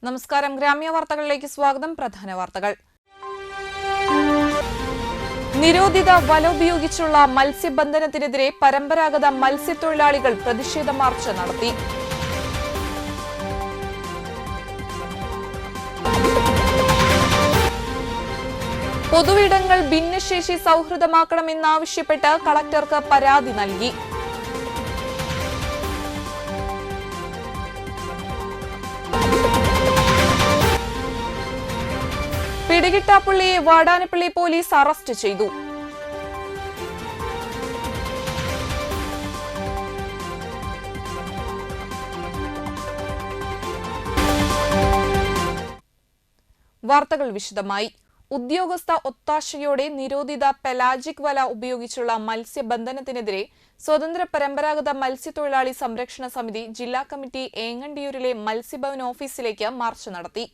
നമസ്കാരം. ഗ്രാമീണ വാർത്തകളിലേക്ക് സ്വാഗതം. പ്രധാന വാർത്തകൾ. നിരോധിത വല ഉപയോഗിച്ചുള്ള മത്സ്യബന്ധനത്തിനെതിരെ പരമ്പരാഗത മത്സ്യത്തൊഴിലാളികൾ പ്രതിഷേധ മാർച്ച് നടത്തി. പൊതുവിടങ്ങൾ ഭിന്നശേഷി സൗഹൃദമാക്കണമെന്നാവശ്യപ്പെട്ട് കളക്ടർക്ക് പരാതി നൽകി. പിടികിട്ടാപ്പള്ളിയെ വാടാനപ്പള്ളി പോലീസ് അറസ്റ്റ് ചെയ്തു. വാർത്തകൾ വിശദമായി. ഉദ്യോഗസ്ഥ ഒത്താശയോടെ നിരോധിത പെലാജിക് വല ഉപയോഗിച്ചുള്ള മത്സ്യബന്ധനത്തിനെതിരെ സ്വതന്ത്ര പരമ്പരാഗത മത്സ്യത്തൊഴിലാളി സംരക്ഷണ സമിതി ജില്ലാ കമ്മിറ്റി ഏങ്ങണ്ടിയൂരിലെ മത്സ്യഭവൻ ഓഫീസിലേക്ക് മാർച്ച് നടത്തി.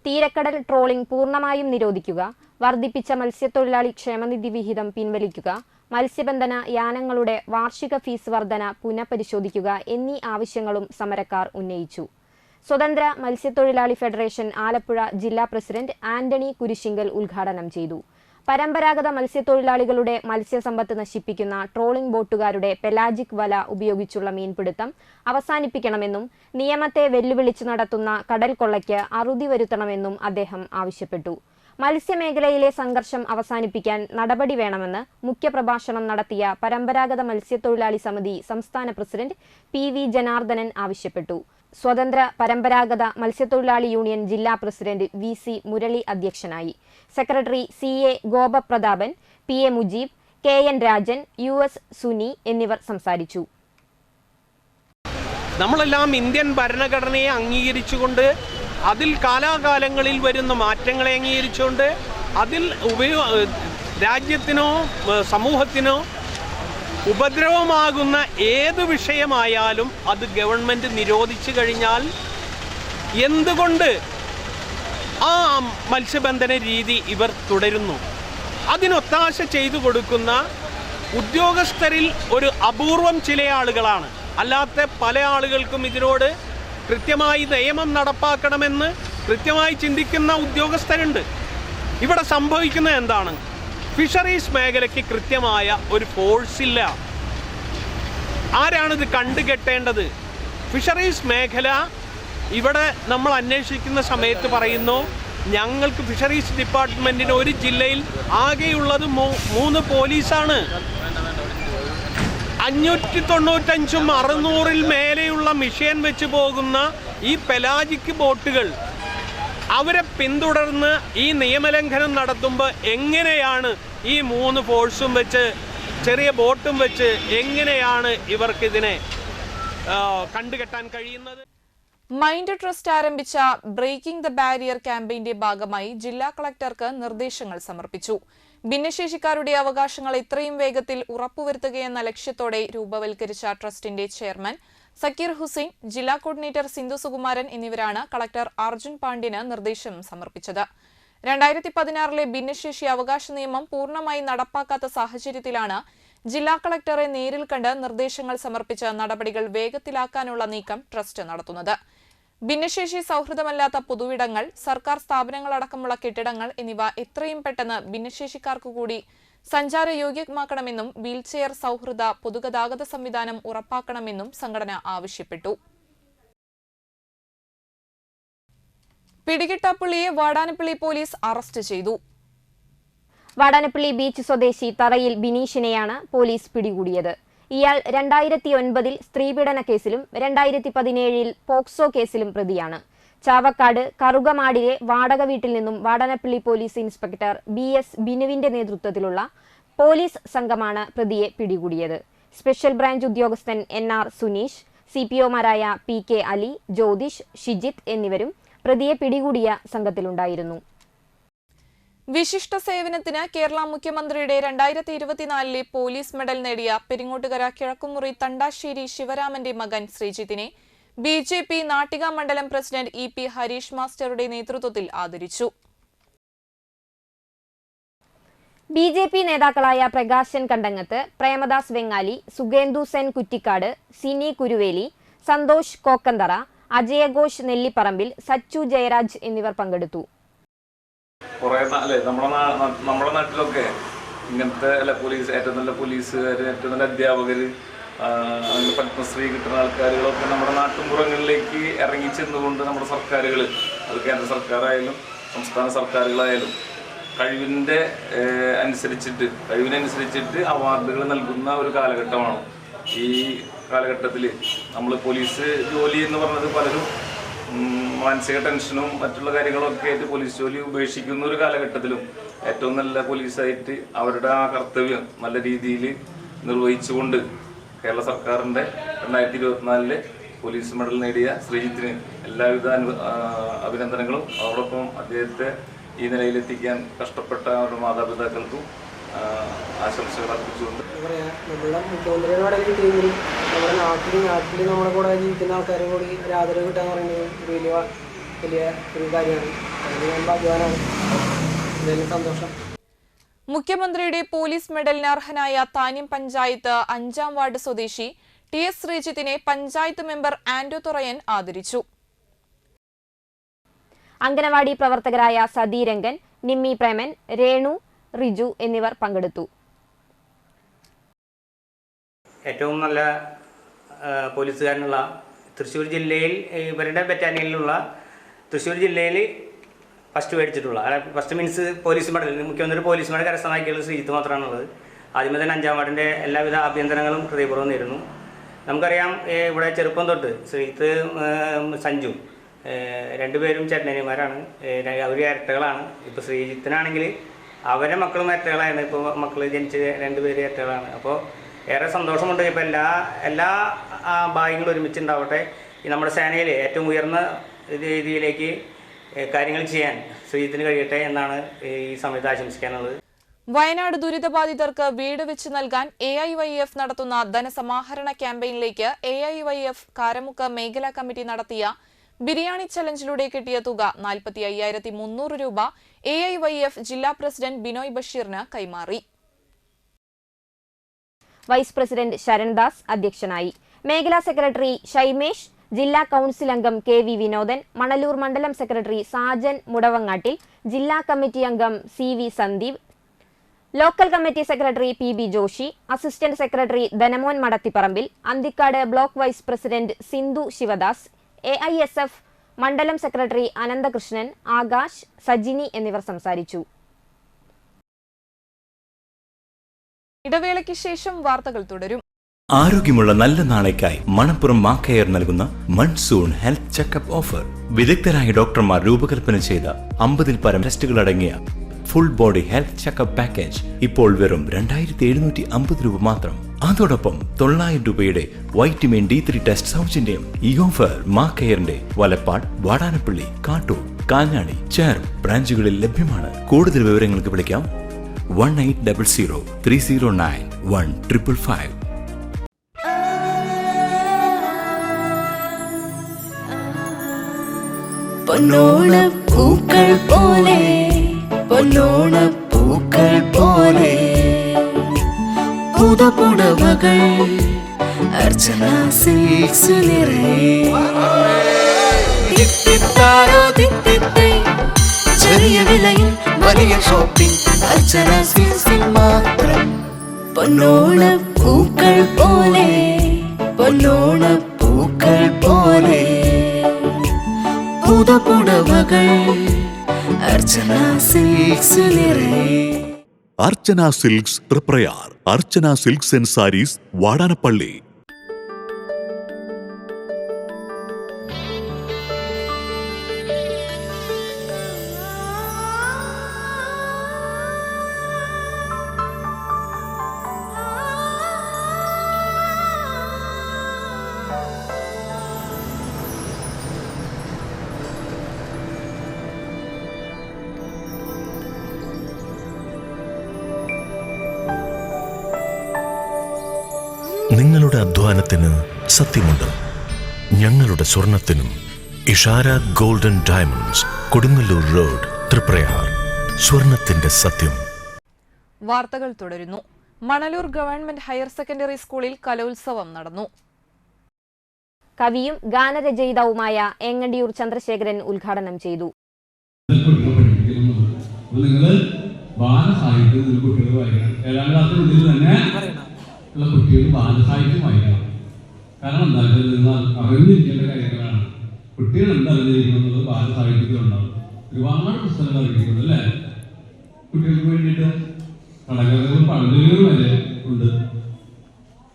തീരക്കടൽ ട്രോളിംഗ് പൂർണ്ണമായും നിരോധിക്കുക, വർദ്ധിപ്പിച്ച മത്സ്യത്തൊഴിലാളി ക്ഷേമനിധി വിഹിതം പിൻവലിക്കുക, മത്സ്യബന്ധന യാനങ്ങളുടെ വാർഷിക ഫീസ് വർധന പുനഃപരിശോധിക്കുക എന്നീ ആവശ്യങ്ങളും സമരക്കാർ ഉന്നയിച്ചു. സ്വതന്ത്ര മത്സ്യത്തൊഴിലാളി ഫെഡറേഷൻ ആലപ്പുഴ ജില്ലാ പ്രസിഡന്റ് ആന്റണി കുരിശിങ്കൽ ഉദ്ഘാടനം ചെയ്തു. പരമ്പരാഗത മത്സ്യത്തൊഴിലാളികളുടെ മത്സ്യസമ്പത്ത് നശിപ്പിക്കുന്ന ട്രോളിംഗ് ബോട്ടുകാരുടെ പെലാജിക് വല ഉപയോഗിച്ചുള്ള മീൻപിടുത്തം അവസാനിപ്പിക്കണമെന്നും നിയമത്തെ വെല്ലുവിളിച്ചു നടത്തുന്ന കടൽ കൊള്ളയ്ക്ക് അറുതി വരുത്തണമെന്നും അദ്ദേഹം ആവശ്യപ്പെട്ടു. മത്സ്യമേഖലയിലെ സംഘർഷം അവസാനിപ്പിക്കാൻ നടപടി വേണമെന്ന് മുഖ്യപ്രഭാഷണം നടത്തിയ പരമ്പരാഗത മത്സ്യത്തൊഴിലാളി സമിതി സംസ്ഥാന പ്രസിഡന്റ് PV ജനാർദ്ദനൻ ആവശ്യപ്പെട്ടു. സ്വതന്ത്ര പരമ്പരാഗത മത്സ്യത്തൊഴിലാളി യൂണിയൻ ജില്ലാ പ്രസിഡന്റ് VC മുരളി അധ്യക്ഷനായി. Secretary CA Gopaprathapan, PA Mujeeb, KN Rajan, US Suni എന്നിവർ സംസാരിച്ചു. നമ്മളെല്ലാം ഇന്ത്യൻ ഭരണഘടനയെ അംഗീകരിച്ചുകൊണ്ട് അതിൽ കാലാകാലങ്ങളിൽ വരുന്ന മാറ്റങ്ങളെ അംഗീകരിച്ചുകൊണ്ട് അതിൽ രാജ്യത്തിനോ സമൂഹത്തിനോ ഉപദ്രവമാകുന്ന ഏത് വിഷയമായാലും അത് ഗവൺമെൻറ് നിരോധിച്ചു കഴിഞ്ഞാൽ എന്തുകൊണ്ട് ആ മത്സ്യബന്ധന രീതി ഇവർ തുടരുന്നു? അതിനൊത്താശ ചെയ്തു കൊടുക്കുന്ന ഉദ്യോഗസ്ഥരിൽ ഒരു അപൂർവം ചില ആളുകളാണ്. അല്ലാത്ത പല ആളുകൾക്കും ഇതിനോട് കൃത്യമായി നിയമം നടപ്പാക്കണമെന്ന് കൃത്യമായി ചിന്തിക്കുന്ന ഉദ്യോഗസ്ഥരുണ്ട്. ഇവിടെ സംഭവിക്കുന്നത് എന്താണ്? ഫിഷറീസ് മേഖലയ്ക്ക് കൃത്യമായ ഒരു ഫോഴ്സില്ല. ആരാണിത് കണ്ടുകെട്ടേണ്ടത്? ഫിഷറീസ് മേഖല ഇവിടെ നമ്മൾ അന്വേഷിക്കുന്ന സമയത്ത് പറയുന്നു, ഞങ്ങൾക്ക് ഫിഷറീസ് ഡിപ്പാർട്ട്മെൻറ്റിന് ഒരു ജില്ലയിൽ ആകെയുള്ളത് 3 പോലീസാണ്. 595ഉം 600-ൽ മേലെയുള്ള മിഷൻ വെച്ച് പോകുന്ന ഈ പെലാജിക് ബോട്ടുകൾ അവരെ പിന്തുടർന്ന് ഈ നിയമലംഘനം നടത്തുമ്പോൾ എങ്ങനെയാണ് ഈ 3 ഫോഴ്സും വെച്ച് ചെറിയ ബോട്ടും വെച്ച് എങ്ങനെയാണ് ഇവർക്കിതിനെ കണ്ടുകെട്ടാൻ കഴിയുന്നത്? മൈൻഡ് ട്രസ്റ്റ് ആരംഭിച്ച ബ്രേക്കിംഗ് ദ ബാരിയർ ക്യാമ്പയിന്റെ ഭാഗമായി ജില്ലാ കളക്ടർക്ക് നിർദ്ദേശങ്ങൾ സമർപ്പിച്ചു. ഭിന്നശേഷിക്കാരുടെ അവകാശങ്ങൾ എത്രയും വേഗത്തിൽ ഉറപ്പുവരുത്തുകയെന്ന ലക്ഷ്യത്തോടെ രൂപവൽക്കരിച്ച ട്രസ്റ്റിന്റെ ചെയർമാൻ സക്കീർ ഹുസൈൻ, ജില്ലാ കോർഡിനേറ്റർ സിന്ധു സുകുമാരൻ എന്നിവരാണ് കളക്ടർ അർജുൻ പാണ്ഡ്യന് നിർദ്ദേശം സമർപ്പിച്ചത്. 2016-ലെ ഭിന്നശേഷി അവകാശ നിയമം പൂർണ്ണമായി നടപ്പാക്കാത്ത സാഹചര്യത്തിലാണ് ജില്ലാ കളക്ടറെ നേരിൽ കണ്ട് നിർദ്ദേശങ്ങൾ സമർപ്പിച്ച നടപടികൾ വേഗത്തിലാക്കാനുള്ള നീക്കം ട്രസ്റ്റ് നടത്തുന്നത്. ഭിന്നശേഷി സൗഹൃദമല്ലാത്ത പൊതുവിടങ്ങൾ, സർക്കാർ സ്ഥാപനങ്ങളടക്കമുള്ള കെട്ടിടങ്ങൾ എന്നിവ എത്രയും പെട്ടെന്ന് ഭിന്നശേഷിക്കാർക്കു കൂടി സഞ്ചാരയോഗ്യമാക്കണമെന്നും വീൽചെയർ സൗഹൃദ പൊതുഗതാഗത സംവിധാനം ഉറപ്പാക്കണമെന്നും സംഘടന ആവശ്യപ്പെട്ടു. പിടികിട്ടാപ്പള്ളിയെ വാടാനപ്പള്ളി പോലീസ് അറസ്റ്റ് ചെയ്തു. വാടാനപ്പള്ളി ബീച്ച് സ്വദേശി തറയിൽ ബിനീഷിനെയാണ് പോലീസ് പിടികൂടിയത്. ഇയാൾ 2009-ൽ സ്ത്രീപീഡന കേസിലും 2017-ൽ പോക്സോ കേസിലും പ്രതിയാണ്. ചാവക്കാട് കറുകമാടിലെ വാടക വീട്ടിൽ നിന്നും വാടാനപ്പള്ളി പോലീസ് ഇൻസ്പെക്ടർ BS ബിനുവിന്റെ നേതൃത്വത്തിലുള്ള പോലീസ് സംഘമാണ് പ്രതിയെ പിടികൂടിയത്. സ്പെഷ്യൽ ബ്രാഞ്ച് ഉദ്യോഗസ്ഥൻ NR സുനീഷ്, CPOമാരായ PK അലി, ജ്യോതിഷ്, ഷിജിത്ത് എന്നിവരും പ്രതിയെ പിടികൂടിയ സംഘത്തിലുണ്ടായിരുന്നു. വിശിഷ്ട സേവനത്തിന് കേരള മുഖ്യമന്ത്രിയുടെ 2024-ലെ പോലീസ് മെഡൽ നേടിയ പെരിങ്ങോട്ടുകര കിഴക്കുമുറി തണ്ടാശ്ശേരി ശിവരാമന്റെ മകൻ ശ്രീജിത്തിനെ BJP നാട്ടിക മണ്ഡലം പ്രസിഡന്റ് EP ഹരീഷ് മാസ്റ്ററുടെ നേതൃത്വത്തിൽ ആദരിച്ചു. BJP നേതാക്കളായ പ്രകാശൻ കണ്ടങ്ങത്ത്, പ്രേമദാസ് വെങ്ങാലി, സുഗേന്ദു സെൻ കുറ്റിക്കാട്, സിനി കുരുവേലി, സന്തോഷ് കോക്കന്തറ, അജയഘോഷ് നെല്ലിപ്പറമ്പിൽ, സച്ചു ജയരാജ് എന്നിവർ പങ്കെടുത്തു. നമ്മുടെ നാട്ടിലൊക്കെ ഇങ്ങനത്തെ പോലീസ്, ഏറ്റവും നല്ല പോലീസുകാർ, ഏറ്റവും നല്ല അധ്യാപകർ, അങ്ങനെ പത്മശ്രീ കിട്ടുന്ന ആൾക്കാരുകളൊക്കെ നമ്മുടെ നാട്ടുമ്പുറങ്ങളിലേക്ക് ഇറങ്ങിച്ചെന്നുകൊണ്ട് നമ്മുടെ സർക്കാരുകൾ, അത് കേന്ദ്ര സർക്കാരായാലും സംസ്ഥാന സർക്കാരുകളായാലും കഴിവിനനുസരിച്ചിട്ട് അവാർഡുകൾ നൽകുന്ന ഒരു കാലഘട്ടമാണ്. ഈ കാലഘട്ടത്തിൽ നമ്മൾ പോലീസ് ജോലി എന്ന് പറഞ്ഞത് പലരും മാനസിക ടെൻഷനും മറ്റുള്ള കാര്യങ്ങളൊക്കെ ആയിട്ട് പോലീസ് ജോലി ഉപേക്ഷിക്കുന്ന ഒരു കാലഘട്ടത്തിലും ഏറ്റവും നല്ല പോലീസായിട്ട് അവരുടെ ആ കർത്തവ്യം നല്ല രീതിയിൽ നിർവഹിച്ചുകൊണ്ട് കേരള സർക്കാരിൻ്റെ 2024 പോലീസ് മെഡൽ നേടിയ ശ്രീജിത്തിന് എല്ലാവിധ അഭിനന്ദനങ്ങളും, അതോടൊപ്പം അദ്ദേഹത്തെ ഈ നിലയിലെത്തിക്കാൻ കഷ്ടപ്പെട്ട അവരുടെ മാതാപിതാക്കൾക്കും ആശംസകൾ അർപ്പിച്ചുകൊണ്ട് നമ്മുടെ മുഖ്യമന്ത്രിയുടെ കടയിൽ കിട്ടിയെങ്കിൽ നമ്മുടെ നാട്ടിൽ നമ്മുടെ കൂടെ ജീവിക്കുന്ന ആൾക്കാരും കൂടി ഒരു ആദരവ് കിട്ടുക എന്ന് പറയുന്നത് വലിയ ഒരു കാര്യമാണ്. അതിന് ഞാൻ ഭാഗ്യവാനാണ്. എന്തായാലും സന്തോഷം. മുഖ്യമന്ത്രിയുടെ പോലീസ് മെഡലിന് അർഹനായ താന്യം പഞ്ചായത്ത് 5-ാം വാർഡ് സ്വദേശി TS ശ്രീജിത്തിനെ പഞ്ചായത്ത് മെമ്പർ ആൻഡോ തുറയൻ ആദരിച്ചു. അംഗനവാടി പ്രവർത്തകരായ സതീരംഗൻ, നിമ്മി പ്രേമൻ, രേണു, റിജു എന്നിവർ പങ്കെടുത്തു. ഏറ്റവും നല്ല പോലീസുകാരനുള്ള തൃശ്ശൂർ ജില്ലയിൽ, ഇവരുടെ ബറ്റാലിയനിലുള്ള തൃശ്ശൂർ ജില്ലയിൽ ഫസ്റ്റ് മേടിച്ചിട്ടുള്ള, ഫസ്റ്റ് മീൻസ് പോലീസ് മെഡൽ, മുഖ്യമന്ത്രി പോലീസ് മെഡൽ കരസ്ഥമാക്കിയുള്ള ശ്രീജിത്ത് മാത്രമാണുള്ളത്. ആദ്യമേ തന്നെ 5-ാം വാർഡിൻ്റെ എല്ലാവിധ അഭ്യന്തരങ്ങളും ഹൃദയപൂർവ്വം നേരുന്നു. നമുക്കറിയാം, ഇവിടെ ചെറുപ്പം തൊട്ട് ശ്രീജിത്ത്, സഞ്ജു രണ്ടുപേരും ചേട്ടനിമാരാണ്, അവർ ഇരട്ടകളാണ്. ഇപ്പോൾ ശ്രീജിത്തിനാണെങ്കിൽ അവരെ മക്കളും ഇരട്ടകളാണ്. ഇപ്പോൾ മക്കൾ ജനിച്ച 2 പേര് ഇരട്ടകളാണ്. അപ്പോൾ ഏറെ സന്തോഷമുണ്ട്. ഇപ്പോൾ എല്ലാ ഭാഗ്യങ്ങളും ഒരുമിച്ചുണ്ടാവട്ടെ. ഈ നമ്മുടെ സേനയിൽ ഏറ്റവും ഉയർന്ന രീതിയിലേക്ക് കാര്യങ്ങൾ ചെയ്യാൻ ശ്രീജിത്തിന് കഴിയട്ടെ എന്നാണ് ഈ സമയത്ത് ആശംസിക്കാനുള്ളത്. വയനാട് ദുരിതബാധിതർക്ക് വീട് വെച്ച് നൽകാൻ AIYF നടത്തുന്ന ധനസമാഹരണ ക്യാമ്പയിനിലേക്ക് AIYF കാരമുക്ക് മേഖലാ കമ്മിറ്റി നടത്തിയ ബിരിയാണി ചലഞ്ചിലൂടെ കിട്ടിയ തുക 45,300 രൂപ AIYF ജില്ലാ പ്രസിഡന്റ് ബിനോയ് ബഷീറിന് കൈമാറി. വൈസ് പ്രസിഡന്റ് ശരൺദാസ് അധ്യക്ഷനായി. മേഖലാ സെക്രട്ടറി ഷൈമേഷ്, ജില്ലാ കൌൺസിൽ അംഗം KV വിനോദൻ, മണലൂർ മണ്ഡലം സെക്രട്ടറി സാജൻ മുടവങ്ങാട്ടിൽ, ജില്ലാ കമ്മിറ്റി അംഗം CV Sandeep, local committee secretary PB Joshi, assistant secretary Dhanamon Madathiparambil, Anthikad block vice president Sindhu Sivadas, AISF മണ്ഡലം സെക്രട്ടറി അനന്തകൃഷ്ണൻ, ആകാശ്, സജിനി എന്നിവർ സംസാരിച്ചു. ഇടവേളയ്ക്ക് ശേഷം വാർത്തകൾ തുടരും. ആരോഗ്യമുള്ള നല്ല നാളേക്കായി മണപ്പുറം മാക്കയർ നൽകുന്ന മൺസൂൺ ഹെൽത്ത് ചെക്കപ്പ് ഓഫർ. വിദഗ്ധരായ ഡോക്ടർമാർ രൂപകൽപ്പന ചെയ്ത 50-ൽ പരം ടെസ്റ്റുകൾ അടങ്ങിയ full body health checkup package ഇപ്പോൾ വെറും 2,750 രൂപ മാത്രം. അതോടൊപ്പം 900 രൂപയുടെ വൈറ്റമിൻ D3 ടെസ്റ്റ് സൗജന്യം. ഈ ഓഫർ മാക്കയറിന്റെ വലപ്പാട്, വാടാനപ്പള്ളി, കാട്ടൂർ, കാഞ്ഞാണി, ചേർപ്പ് ബ്രാഞ്ചുകളിൽ ലഭ്യമാണ്. കൂടുതൽ വിവരങ്ങൾക്ക് വിളിക്കാം 1800 309 1555. പൊന്നോണപ്പൂക്കൾ പോലെ, പൊന്നോണപ്പൂക്കൾ പോലെ പുതുപുടവകൾ അർച്ചന സിൽക്സ് ചെറിയ വിലയിൽ വലിയ ഷോപ്പിംഗ് അർച്ചന സിൽക്സിൽ മാത്രം. പൊന്നോണപ്പൂക്കൾ പോലെ, പൊന്നോണപ്പൂക്കൾ പോലെ പുതുപുടവകൾ Archana silks Archana silks Thriprayar, Archana silks and sarees Vadanappally. നിങ്ങളുടെ അധ്വാനത്തിന് സത്യമുണ്ട്, ഞങ്ങളുടെ സ്വർണത്തിനും. Ishara golden diamonds, Kodungallur road, Thriprayar. സ്വർണത്തിന്റെ സത്യം. വാർത്തകൾ തുടരുന്നു. മണലൂർ ഗവൺമെന്റ് ഹയർ സെക്കൻഡറി സ്കൂളിൽ കലോത്സവം നടന്നു. കവിയും ഗാനരചയിതാവുമായ എങ്ങണ്ടിയൂർ ചന്ദ്രശേഖരൻ ഉദ്ഘാടനം ചെയ്തു. നിങ്ങൾ ബാലസാഹിത്യം കുട്ടികൾ വായിക്കണം. 7ാം ക്ലാസ്സിനുള്ളിൽ തന്നെ ഉള്ള കുട്ടികൾ ബാലസാഹിത്യം വായിക്കണം. കാരണം എന്താ വെച്ചാൽ നിങ്ങൾ അറിഞ്ഞിരിക്കേണ്ട കാര്യങ്ങളാണ്. കുട്ടികൾ എന്തറിഞ്ഞിരിക്കണം എന്നുള്ളത് ബാലസാഹിത്യത്തിലുണ്ടാവും. ഒരുപാട് പുസ്തകങ്ങൾ അറിയിക്കുന്നുണ്ട് അല്ലേ? കുട്ടികൾക്ക് വേണ്ടിയിട്ട് കടകളും പഴഞ്ചൊല്ലുകളും വരെ ഉണ്ട്.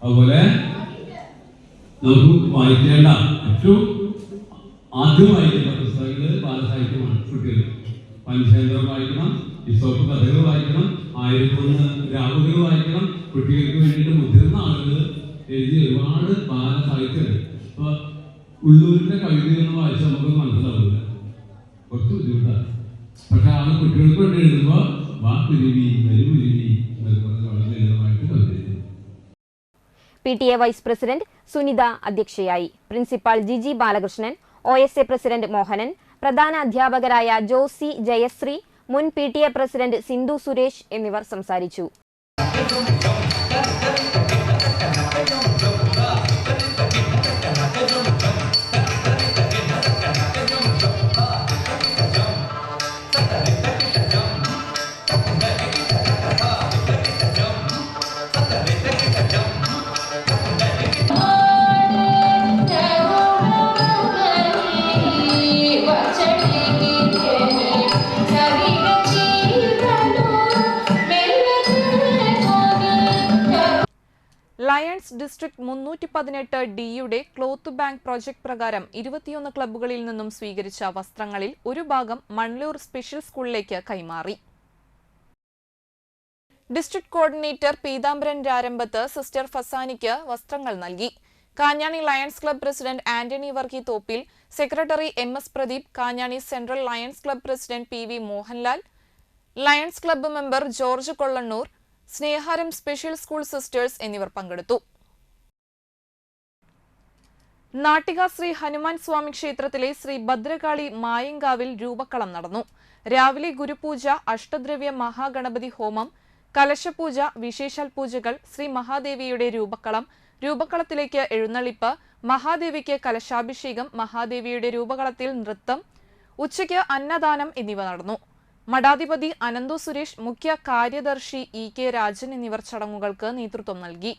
അതുപോലെ നമുക്ക് വായിക്കേണ്ട ഏറ്റവും ആദ്യം വായിക്കേണ്ട പുസ്തകങ്ങൾ ബാലസാഹിത്യമാണ്. കുട്ടികൾ പഞ്ചേന്ദ്രം വായിക്കണം, ഇസോപ്പ് കഥകൾ വായിക്കണം, 1001 രാവുകൾ വായിക്കണം. കുട്ടികൾക്ക് വേണ്ടിയിട്ട് മുതിർന്ന ആളുകൾ എഴുതിയ ഒരുപാട് ബാലസാഹിത്യമുണ്ട്. അപ്പോൾ ഉള്ളൂരിൻ്റെ കവിതയൊന്നും വായിച്ചാൽ നമുക്കൊന്നും മനസ്സിലാവില്ല, കുറച്ച് ബുദ്ധിമുട്ടാണ്. പക്ഷെ ആ കുട്ടികൾക്ക് വേണ്ടി എഴുതുമ്പോൾ വാക്കുരുവി വരുരുവി വളരെ ലളിതമായിട്ട് കവിത. PTA വൈസ് പ്രസിഡന്റ് സുനിത അധ്യക്ഷയായി. Principal Giji Balakrishnan, OSA president Mohanan, പ്രധാന അധ്യാപകരായ ജോസി ജയശ്രീ, മുൻ PTA പ്രസിഡന്റ് സിന്ധു സുരേഷ് എന്നിവർ സംസാരിച്ചു. Lions district 318D cloth bank project പ്രകാരം 21 ക്ലബ്ബുകളിൽ നിന്നും സ്വീകരിച്ച വസ്ത്രങ്ങളിൽ ഒരു ഭാഗം മണലൂർ സ്പെഷ്യൽ സ്കൂളിലേക്ക് കൈമാറി. District coordinator Peethambaran Rarambath sister ഫസാനിക്ക് വസ്ത്രങ്ങൾ നൽകി. Kanjani lions club president Antony Varkey Thoppil, secretary MS Pradeep, Kanjani central lions club president PV Mohanlal, lions club member George Kollannur, Sneharam special school sisters എന്നിവർ പങ്കെടുത്തു. നാട്ടിക ശ്രീ ഹനുമാൻ സ്വാമി ക്ഷേത്രത്തിലെ ശ്രീ ഭദ്രകാളി മായങ്കാവിൽ രൂപക്കളം നടന്നു. രാവിലെ ഗുരുപൂജ, അഷ്ടദ്രവ്യ മഹാഗണപതി ഹോമം, കലശപൂജ, വിശേഷാൽ പൂജകൾ, ശ്രീ മഹാദേവിയുടെ രൂപക്കളത്തിലേക്ക് എഴുന്നള്ളിപ്പ്, മഹാദേവിക്ക് കലശാഭിഷേകം, മഹാദേവിയുടെ രൂപകളത്തിൽ നൃത്തം, ഉച്ചയ്ക്ക് അന്നദാനം എന്നിവ നടന്നു. മഠാധിപതി അനന്തു സുരേഷ്, മുഖ്യ കാര്യദർശി EK രാജൻ എന്നിവർ ചടങ്ങുകൾക്ക് നേതൃത്വം നൽകി.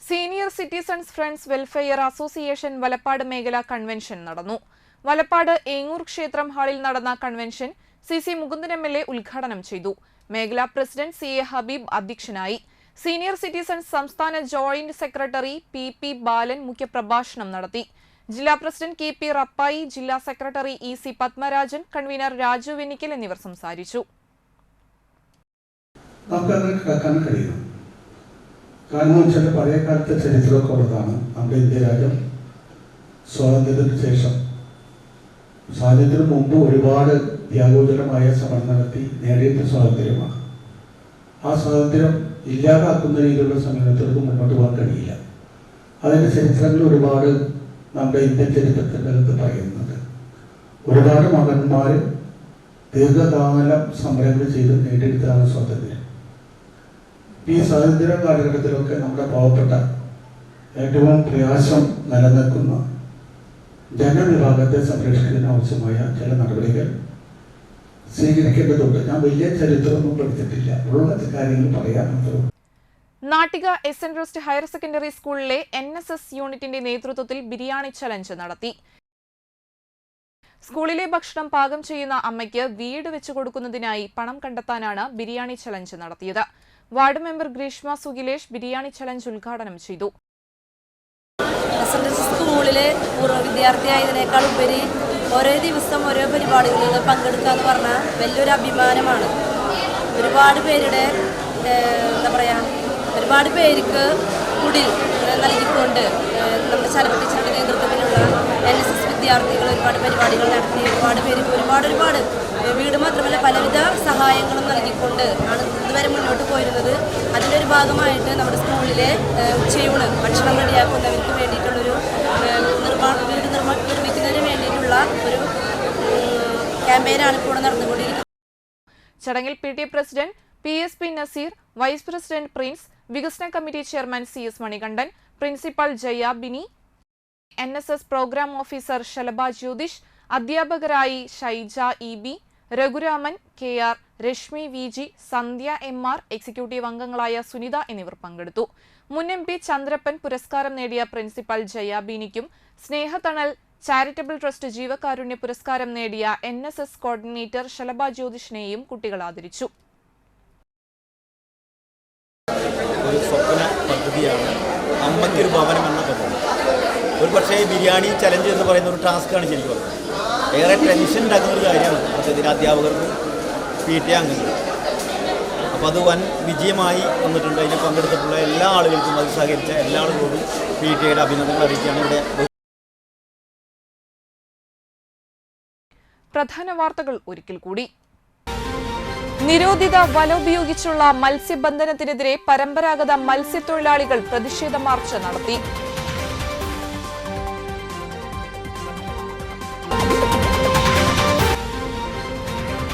Senior citizens friends welfare association Valappad മേഖലാ കൺവെൻഷൻ നടന്നു. വലപ്പാട് ഏങ്ങൂർ ക്ഷേത്രം ഹാളിൽ നടന്ന കൺവെൻഷൻ CC മുകുന്ദൻ MLA ഉദ്ഘാടനം ചെയ്തു. മേഖലാ പ്രസിഡന്റ് CA ഹബീബ് അധ്യക്ഷനായി. സീനിയർ സിറ്റിസൺസ് സംസ്ഥാന ജോയിന്റ് സെക്രട്ടറി PP ബാലൻ മുഖ്യപ്രഭാഷണം നടത്തി. ജില്ലാ പ്രസിഡന്റ് KP റപ്പായി, ജില്ലാ secretary EC Padmarajan, convener Raju Vennikkal എന്നിവർ സംസാരിച്ചു. കാരണം വെച്ചാൽ പഴയ കാലത്തെ ചരിത്രമൊക്കെ ഉള്ളതാണ്. നമ്മുടെ ഇന്ത്യ രാജ്യം സ്വാതന്ത്ര്യത്തിന് ശേഷം, സ്വാതന്ത്ര്യത്തിന് മുമ്പ് ഒരുപാട് ത്യാഗോജനമായ സമരം നടത്തി നേടിയ സ്വാതന്ത്ര്യമാണ്. ആ സ്വാതന്ത്ര്യം ഇല്ലാതാക്കുന്ന രീതിയിലുള്ള സമീപനത്തിലേക്ക് മുന്നോട്ട് പോകാൻ കഴിയില്ല. അതിൻ്റെ ചരിത്രങ്ങൾ ഒരുപാട് നമ്മുടെ ഇന്ത്യൻ ചരിത്രത്തിനകത്ത് പറയുന്നുണ്ട്. ഒരുപാട് മകന്മാർ ദീർഘകാലം സമരങ്ങൾ ചെയ്ത് നേടിയെടുത്താണ് സ്വാതന്ത്ര്യം. ഈ സ്വാതന്ത്ര്യ കാലഘട്ടത്തിലൊക്കെ നമ്മുടെ പാവപ്പെട്ട, ഏറ്റവും പ്രയാസം നിലനിൽക്കുന്ന ജനവിഭാഗത്തെ സംരക്ഷിക്കുന്നതിന് ആവശ്യമായ ചില നടപടികൾ സ്വീകരിക്കേണ്ടതുണ്ട്. ഞാൻ വലിയ ചരിത്രമൊന്നും പഠിച്ചിട്ടില്ല, ഉള്ള കാര്യങ്ങൾ പറയാൻ മാത്രം. നാട്ടിക എസ്.എൻ. ഹയർ സെക്കൻഡറി സ്കൂളിലെ NSS യൂണിറ്റിന്റെ നേതൃത്വത്തിൽ ബിരിയാണി ചലഞ്ച് നടത്തി. സ്കൂളിലെ ഭക്ഷണം പാകം ചെയ്യുന്ന അമ്മയ്ക്ക് വീട് വെച്ചു കൊടുക്കുന്നതിനായി പണം കണ്ടെത്താനാണ് ബിരിയാണി ചലഞ്ച് നടത്തിയത്. Ward member Greeshma Sugilesh biryani challenge ഉദ്ഘാടനം ചെയ്തു. സ്കൂളിലെ പൂർവ്വ വിദ്യാർത്ഥിയായതിനേക്കാൾ ഉപരി ഓരോ ദിവസം ഓരോ പരിപാടികളിൽ പങ്കെടുക്കുക എന്ന് പറഞ്ഞാൽ വലിയൊരു അഭിമാനമാണ്. ഒരുപാട് പേരുടെ ഒരുപാട് പേർക്ക് കുടിൽ നൽകിക്കൊണ്ട് നമ്മുടെ ശലഭ ടീച്ചറുടെ നേതൃത്വത്തിലുള്ള NSS വിദ്യാർത്ഥികൾ ഒരുപാട് പരിപാടികൾ നടത്തി ഒരുപാട് പേർക്ക് ഒരുപാട് വീട് മാത്രമല്ല പലവിധ സഹായങ്ങളും നൽകിക്കൊണ്ട് ആണ് ഇതുവരെ മുന്നോട്ട് പോയിരുന്നത്. അതിൻ്റെ ഒരു ഭാഗമായിട്ട് നമ്മുടെ സ്കൂളിലെ ഉച്ചയൂണ് ഭക്ഷണം റെഡിയാക്കുന്നവർക്ക് വേണ്ടിയിട്ടുള്ളൊരു വീട് നിർമ്മിക്കുന്നതിന് വേണ്ടിയിട്ടുള്ള ഒരു ക്യാമ്പയിനാണ് ഇപ്പോൾ നടന്നുകൊണ്ടിരിക്കുന്നത്. ചടങ്ങിൽ PTA president PSP Naseer, vice president Prince, വികസന committee chairman CS Manikandan, principal Jaya Bini, NSS programme officer Shalabha Jyothish, അധ്യാപകരായി Shaija EB, Raghuraman KR, Reshmi VG, Sandhya MR, executive അംഗങ്ങളായ സുനിത എന്നിവർ പങ്കെടുത്തു. മുൻ MP ചന്ദ്രപ്പൻ പുരസ്കാരം നേടിയ പ്രിൻസിപ്പൽ ജയ ബിനിക്കും സ്നേഹതണൽ ചാരിറ്റബിൾ ട്രസ്റ്റ് ജീവകാരുണ്യ പുരസ്കാരം നേടിയ NSS കോർഡിനേറ്റർ ശലഭ ജ്യോതിഷിനെയും കുട്ടികൾ ആദരിച്ചു. ഒരു സ്വപ്ന പദ്ധതിയാണ് അമ്മയ്ക്കൊരു ഭവനം എന്ന പദ്ധതി. ഒരു പക്ഷേ ബിരിയാണി ചലഞ്ച് എന്ന് പറയുന്ന ഒരു ടാസ്ക്കാണ് ശരിക്കും പറഞ്ഞത്. ഏറെ ടെൻഷൻ ഉണ്ടാക്കുന്നൊരു കാര്യമാണ് പദ്ധതിയുടെ അധ്യാപകർക്കും PTA അംഗങ്ങൾക്കും. അപ്പോൾ അത് വൻ വിജയമായി വന്നിട്ടുണ്ട്. അതിൽ പങ്കെടുത്തിട്ടുള്ള എല്ലാ ആളുകൾക്കും, അത് സഹകരിച്ച എല്ലാ ആളുകളോടും PTAയുടെ അഭിനന്ദനങ്ങൾ അറിയിക്കുകയാണ്. ഇവിടെ പ്രധാന വാർത്തകൾ ഒരിക്കൽ കൂടി. നിരോധിത വല ഉപയോഗിച്ചുള്ള മത്സ്യബന്ധനത്തിനെതിരെ പരമ്പരാഗത മത്സ്യത്തൊഴിലാളികൾ പ്രതിഷേധ മാർച്ച് നടത്തി.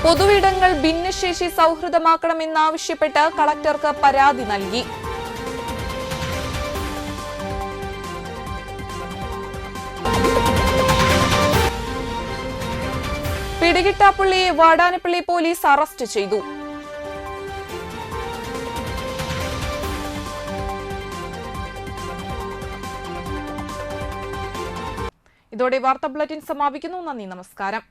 പൊതുവിടങ്ങൾ ഭിന്നശേഷി സൗഹൃദമാക്കണമെന്നാവശ്യപ്പെട്ട് കളക്ടർക്ക് പരാതി നൽകി. പിടികിട്ടാപ്പള്ളിയെ വാടാനപ്പള്ളി പോലീസ് അറസ്റ്റ് ചെയ്തു. ഇതോടെ വാർത്താ ബുള്ളറ്റിൻ സമാപിക്കുന്നു. നന്ദി, നമസ്കാരം.